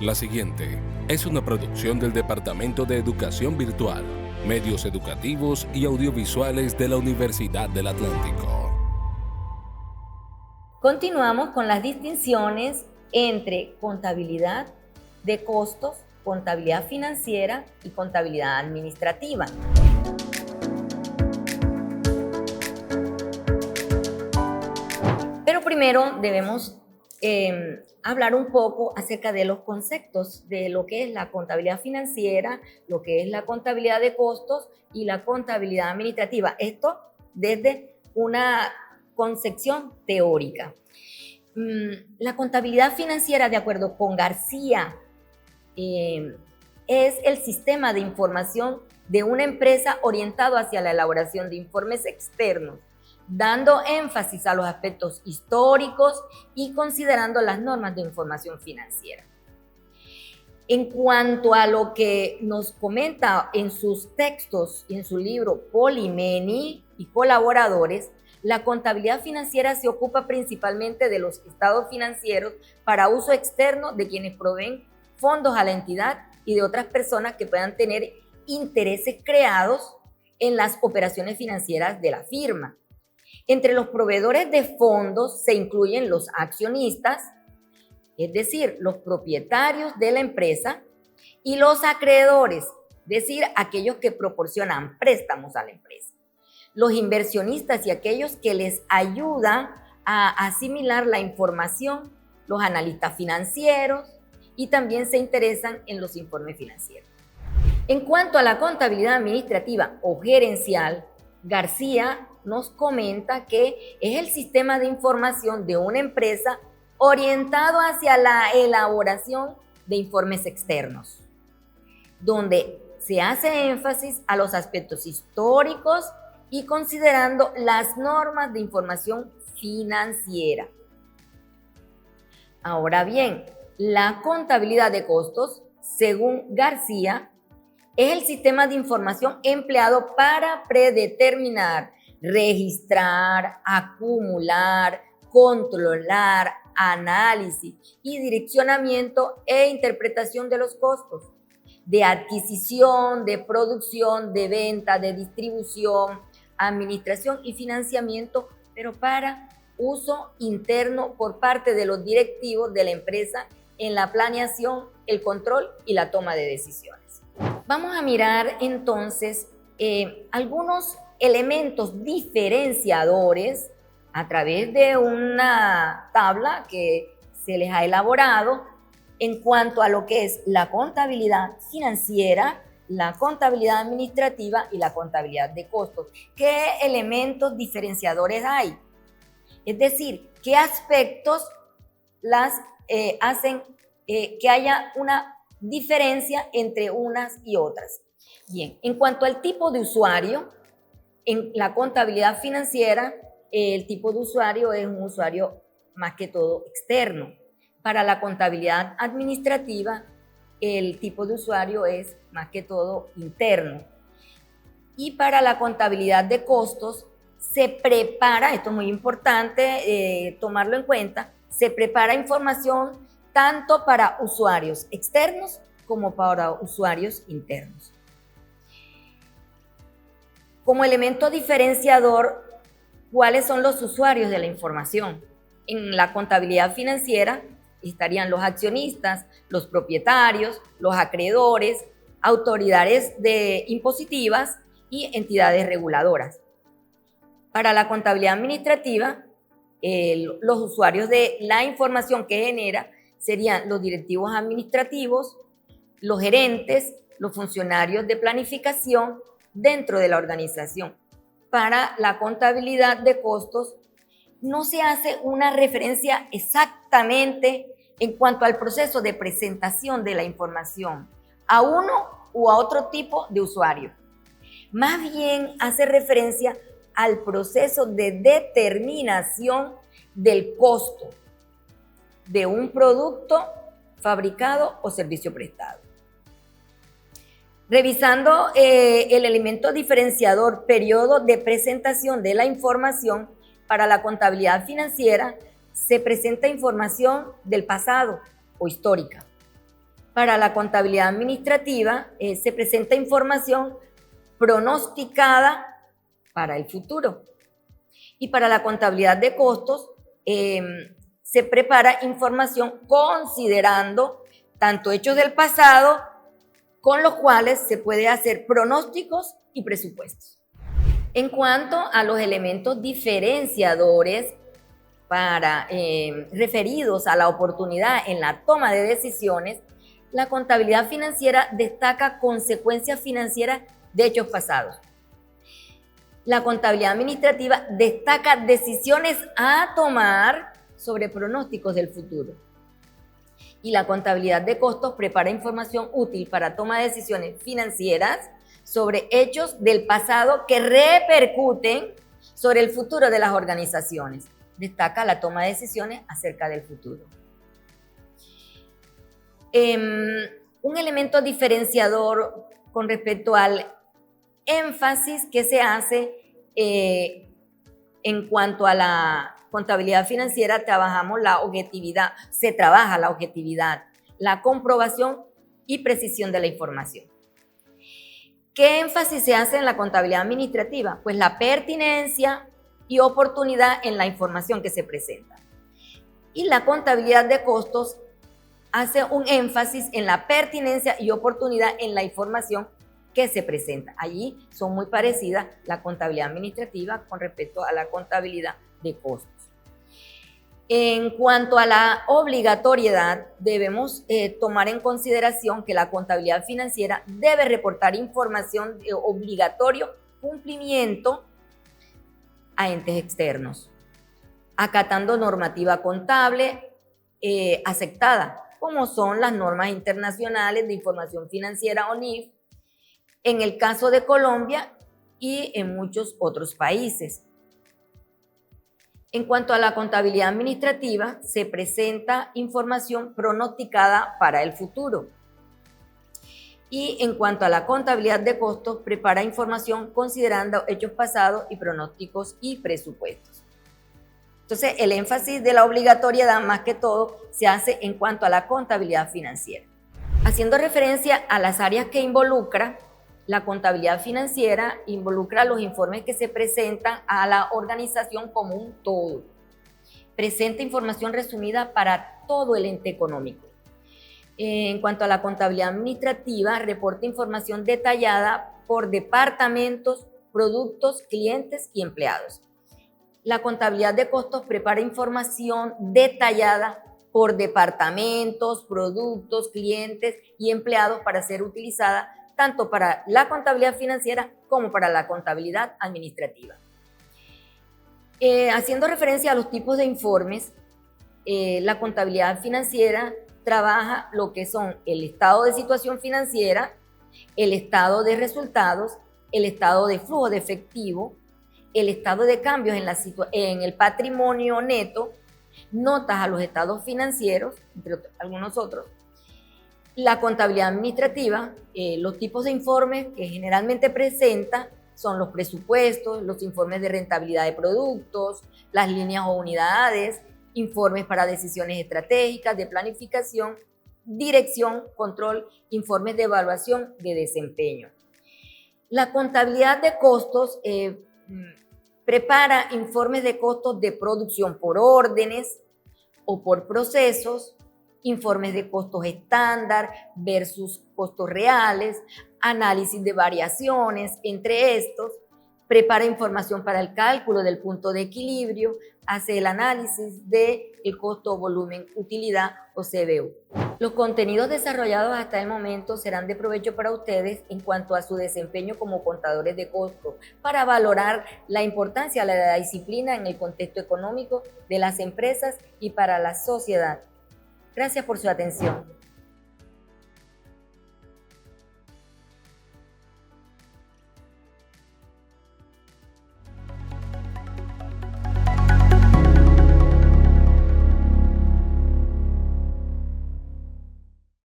La siguiente es una producción del Departamento de Educación Virtual, Medios Educativos y Audiovisuales de la Universidad del Atlántico. Continuamos con las distinciones entre contabilidad de costos, contabilidad financiera y contabilidad administrativa. Pero primero debemos hablar un poco acerca de los conceptos de lo que es la contabilidad financiera, lo que es la contabilidad de costos y la contabilidad administrativa. Esto desde una concepción teórica. La contabilidad financiera, de acuerdo con García, es el sistema de información de una empresa orientado hacia la elaboración de informes externos, dando énfasis a los aspectos históricos y considerando las normas de información financiera. En cuanto a lo que nos comenta en sus textos y en su libro Polimeni y colaboradores, la contabilidad financiera se ocupa principalmente de los estados financieros para uso externo de quienes proveen fondos a la entidad y de otras personas que puedan tener intereses creados en las operaciones financieras de la firma. Entre los proveedores de fondos se incluyen los accionistas, es decir, los propietarios de la empresa, y los acreedores, es decir, aquellos que proporcionan préstamos a la empresa. Los inversionistas y aquellos que les ayudan a asimilar la información, los analistas financieros, y también se interesan en los informes financieros. En cuanto a la contabilidad administrativa o gerencial, García nos comenta que es el sistema de información de una empresa orientado hacia la elaboración de informes externos, donde se hace énfasis a los aspectos históricos y considerando las normas de información financiera. Ahora bien, la contabilidad de costos, según García, es el sistema de información empleado para predeterminar, registrar, acumular, controlar, análisis y direccionamiento e interpretación de los costos de adquisición, de producción, de venta, de distribución, administración y financiamiento, pero para uso interno por parte de los directivos de la empresa en la planeación, el control y la toma de decisiones. Vamos a mirar entonces algunos elementos diferenciadores a través de una tabla que se les ha elaborado en cuanto a lo que es la contabilidad financiera, la contabilidad administrativa y la contabilidad de costos. ¿Qué elementos diferenciadores hay? Es decir, ¿qué aspectos las hacen que haya una diferencia entre unas y otras? Bien, en cuanto al tipo de usuario, en la contabilidad financiera, el tipo de usuario es un usuario más que todo externo. Para la contabilidad administrativa, el tipo de usuario es más que todo interno. Y para la contabilidad de costos, se prepara, esto es muy importante tomarlo en cuenta, se prepara información tanto para usuarios externos como para usuarios internos. Como elemento diferenciador, ¿cuáles son los usuarios de la información? En la contabilidad financiera estarían los accionistas, los propietarios, los acreedores, autoridades impositivas y entidades reguladoras. Para la contabilidad administrativa, los usuarios de la información que genera serían los directivos administrativos, los gerentes, los funcionarios de planificación dentro de la organización. Para la contabilidad de costos, no se hace una referencia exactamente en cuanto al proceso de presentación de la información a uno u a otro tipo de usuario. Más bien hace referencia al proceso de determinación del costo de un producto fabricado o servicio prestado. Revisando el elemento diferenciador periodo de presentación de la información, para la contabilidad financiera se presenta información del pasado o histórica. Para la contabilidad administrativa se presenta información pronosticada para el futuro. Y para la contabilidad de costos se prepara información considerando tanto hechos del pasado con los cuales se puede hacer pronósticos y presupuestos. En cuanto a los elementos diferenciadores referidos a la oportunidad en la toma de decisiones, la contabilidad financiera destaca consecuencias financieras de hechos pasados. La contabilidad administrativa destaca decisiones a tomar sobre pronósticos del futuro. Y la contabilidad de costos prepara información útil para toma de decisiones financieras sobre hechos del pasado que repercuten sobre el futuro de las organizaciones. Destaca la toma de decisiones acerca del futuro. Un elemento diferenciador con respecto al énfasis que se hace en cuanto a la contabilidad financiera, se trabaja la objetividad, la comprobación y precisión de la información. ¿Qué énfasis se hace en la contabilidad administrativa? Pues la pertinencia y oportunidad en la información que se presenta. Y la contabilidad de costos hace un énfasis en la pertinencia y oportunidad en la información que se presenta. Allí son muy parecidas la contabilidad administrativa con respecto a la contabilidad de costos. En cuanto a la obligatoriedad, debemos tomar en consideración que la contabilidad financiera debe reportar información de obligatorio cumplimiento a entes externos, acatando normativa contable aceptada, como son las normas internacionales de información financiera ONIF, en el caso de Colombia y en muchos otros países. En cuanto a la contabilidad administrativa, se presenta información pronosticada para el futuro. Y en cuanto a la contabilidad de costos, prepara información considerando hechos pasados y pronósticos y presupuestos. Entonces, el énfasis de la obligatoriedad, más que todo, se hace en cuanto a la contabilidad financiera. Haciendo referencia a las áreas que involucra, la contabilidad financiera involucra los informes que se presentan a la organización como un todo. Presenta información resumida para todo el ente económico. En cuanto a la contabilidad administrativa, reporta información detallada por departamentos, productos, clientes y empleados. La contabilidad de costos prepara información detallada por departamentos, productos, clientes y empleados para ser utilizada tanto para la contabilidad financiera como para la contabilidad administrativa. Haciendo referencia a los tipos de informes, la contabilidad financiera trabaja lo que son el estado de situación financiera, el estado de resultados, el estado de flujo de efectivo, el estado de cambios en el patrimonio neto, notas a los estados financieros, entre algunos otros. La contabilidad administrativa, los tipos de informes que generalmente presenta son los presupuestos, los informes de rentabilidad de productos, las líneas o unidades, informes para decisiones estratégicas, de planificación, dirección, control, informes de evaluación de desempeño. La contabilidad de costos prepara informes de costos de producción por órdenes o por procesos, informes de costos estándar versus costos reales, análisis de variaciones entre estos, prepara información para el cálculo del punto de equilibrio, hace el análisis del costo, volumen, utilidad o CBU. Los contenidos desarrollados hasta el momento serán de provecho para ustedes en cuanto a su desempeño como contadores de costos, para valorar la importancia de la disciplina en el contexto económico de las empresas y para la sociedad. Gracias por su atención.